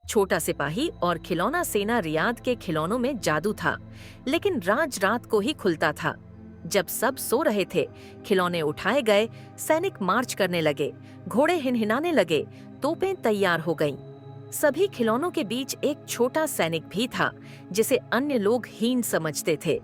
छोटा सिपाही और खिलौना सेना रियाद के खिलौनों में जादू था, लेकिन राज रात को ही खुलता था। जब सब सो रहे थे, खिलौने उठाए गए, सैनिक मार्च करने लगे, घोड़े हिनहिनाने लगे, तोपें तैयार हो गईं। सभी खिलौनों के बीच एक छोटा सैनिक भी था, जिसे अन्य लोग हीन समझते थे।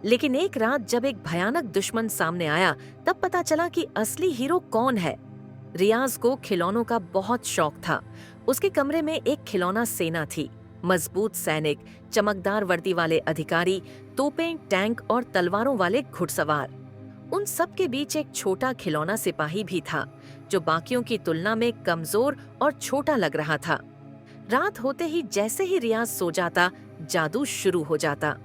लेकिन एक रात जब एक भयानक दुश्मन सामने आया, तब पता चला कि असली हीरो कौन है। रियाज को खिलौनों का बहुत शौक था। उसके कमरे में एक खिलौना सेना थी, मजबूत सैनिक, चमकदार वर्दी वाले अधिकारी, तोपें, टैंक और तलवारों वाले घुड़सवार। उन सब के बीच एक छोटा खिलौना सिपाही भी था, जो बाकियों की तुलना में कमजोर और छोटा लग रहा था। रात होते ही जैसे ही रियाज सो जाता, जादू शुरू हो जाता।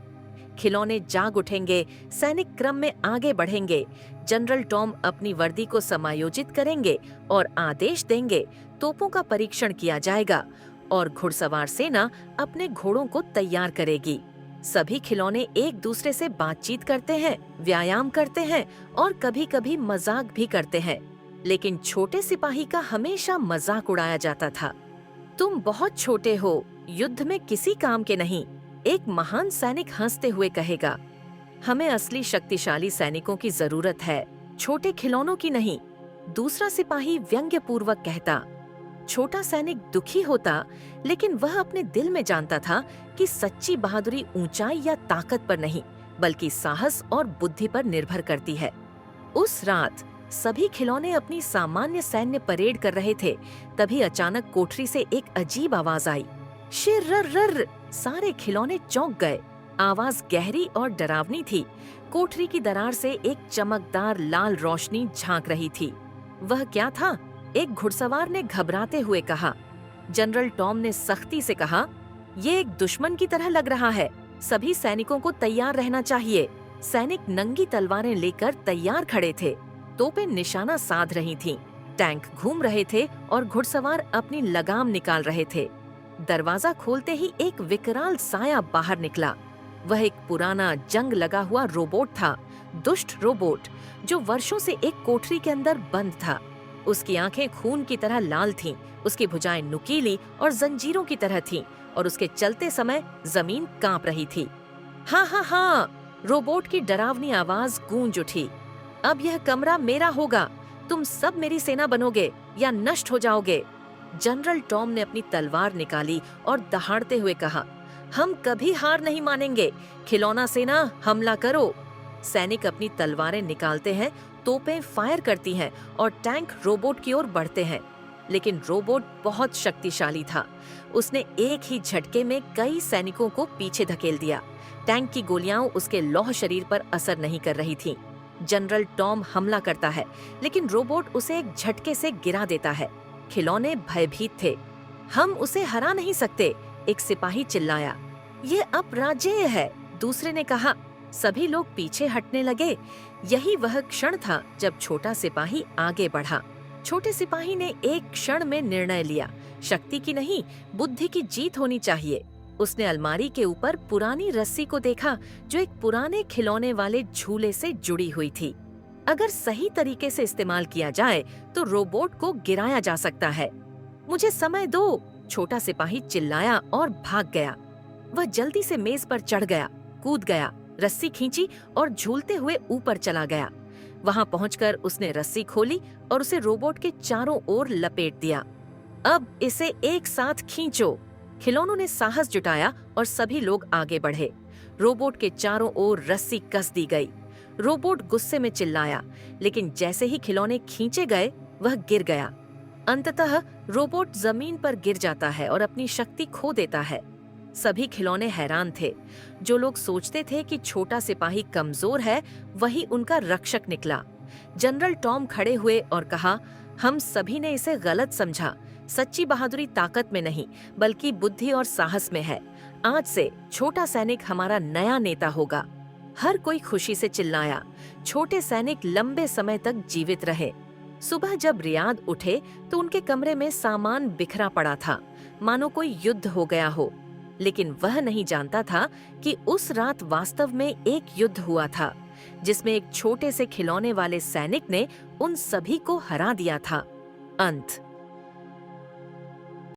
खिलौने जाग उठेंगे, सैनिक क्रम में आगे बढ़ेंगे, जनरल टॉम अपनी वर्दी को समायोजित करेंगे और आदेश देंगे, तोपों का परीक्षण किया जाएगा और घुड़सवार सेना अपने घोड़ों को तैयार करेगी। सभी खिलौने एक दूसरे से बातचीत करते हैं, व्यायाम करते हैं और कभी-कभी मजाक भी करते हैं, लेकिन छोटे सिपाही का हमेशा मजाक उड़ाया जाता था। तुम बहुत छोटे हो, युद्ध में किसी काम के नहीं, एक महान सैनिक हंसते हुए कहेगा। हमें असली शक्तिशाली सैनिकों की जरूरत है, छोटे खिलौनों की नहीं, दूसरा सिपाही व्यंग्यपूर्वक कहता। छोटा सैनिक दुखी होता, लेकिन वह अपने दिल में जानता था कि सच्ची बहादुरी ऊंचाई या ताकत पर नहीं, बल्कि साहस और बुद्धि पर निर्भर करती है। उस रात सभी खिलौने अपनी सामान्य सैन्य परेड कर रहे थे, तभी अचानक कोठरी से एक अजीब आवाज आई। शिर्रर्रर्र! सारे खिलौने चौंक गए। आवाज गहरी और डरावनी थी। कोठरी की दरार से एक चमकदार लाल रोशनी झांक रही थी। वह क्या था? एक घुड़सवार ने घबराते हुए कहा। जनरल टॉम ने सख्ती से कहा, ये एक दुश्मन की तरह लग रहा है, सभी सैनिकों को तैयार रहना चाहिए। सैनिक नंगी तलवारें लेकर तैयार खड़े थे, तोपें निशाना साध रही थीं, टैंक घूम रहे थे और घुड़सवार अपनी लगाम निकाल रहे थे। दरवाजा खोलते ही एक विकराल साया बाहर निकला। वह एक पुराना जंग लगा हुआ रोबोट था, दुष्ट रोबोट, जो वर्षों से एक कोठरी के अंदर बंद था। उसकी आंखें खून की तरह लाल थीं, उसकी भुजाएं नुकीली और जंजीरों की तरह थीं और उसके चलते समय जमीन कांप रही थी। हाँ हाँ हाँ! रोबोट की डरावनी आवाज गूंज उठी। अब यह कमरा मेरा होगा, तुम सब मेरी सेना बनोगे या नष्ट हो जाओगे। जनरल टॉम ने अपनी तलवार निकाली और दहाड़ते हुए कहा, हम कभी हार नहीं मानेंगे, खिलौना सेना हमला करो। सैनिक अपनी तलवारें निकालते हैं, तोपें फायर करती हैं और टैंक रोबोट की ओर बढ़ते हैं। लेकिन रोबोट बहुत शक्तिशाली था। उसने एक ही झटके में कई सैनिकों को पीछे धकेल दिया। टैंक की गोलियां उसके लौह शरीर पर असर नहीं कर रही थीं। जनरल टॉम हमला करता है, लेकिन रोबोट उसे एक झटके से गिरा देता है। खिलौने भयभीत थे। हम उसे हरा नहीं सकते, एक सिपाही चिल्लाया। ये अपराजेय है, दूसरे ने कहा। सभी लोग पीछे हटने लगे। यही वह क्षण था जब छोटा सिपाही आगे बढ़ा। छोटे सिपाही ने एक क्षण में निर्णय लिया, शक्ति की नहीं, बुद्धि की जीत होनी चाहिए। उसने अलमारी के ऊपर पुरानी रस्सी को देखा, जो एक पुराने खिलौने वाले झूले से जुड़ी हुई थी। अगर सही तरीके से इस्तेमाल किया जाए तो रोबोट को गिराया जा सकता है। मुझे समय दो, छोटा सिपाही चिल्लाया और भाग गया। वह जल्दी से मेज पर चढ़ गया, कूद गया, रस्सी खींची और झूलते हुए ऊपर चला गया। वहां पहुंचकर उसने रस्सी खोली और उसे रोबोट के चारों ओर लपेट दिया। अब इसे एक साथ खींचो। खिलौनों ने साहस जुटाया और सभी लोग आगे बढ़े। रोबोट के चारों ओर रस्सी कस दी गई। रोबोट गुस्से में चिल्लाया, लेकिन जैसे ही खिलौने खींचे गए, वह गिर गया। अंततः रोबोट जमीन पर गिर जाता है और अपनी शक्ति खो देता है। सभी खिलौने हैरान थे। जो लोग सोचते थे कि छोटा सिपाही कमजोर है, वही उनका रक्षक निकला। जनरल टॉम खड़े हुए और कहा, हम सभी ने इसे गलत समझा। सच्ची बहादुरी ताकत में नहीं, बल्कि बुद्धि और साहस में है। आज से छोटा सैनिक हमारा नया नेता होगा। हर कोई खुशी से चिल्लाया। छोटे सैनिक लंबे समय तक जीवित रहे। सुबह जब रियाद उठे तो उनके कमरे में सामान बिखरा पड़ा था, मानो कोई युद्ध हो गया हो। लेकिन वह नहीं जानता था कि उस रात वास्तव में एक युद्ध हुआ था, जिसमें एक छोटे से खिलौने वाले सैनिक ने उन सभी को हरा दिया था। अंत।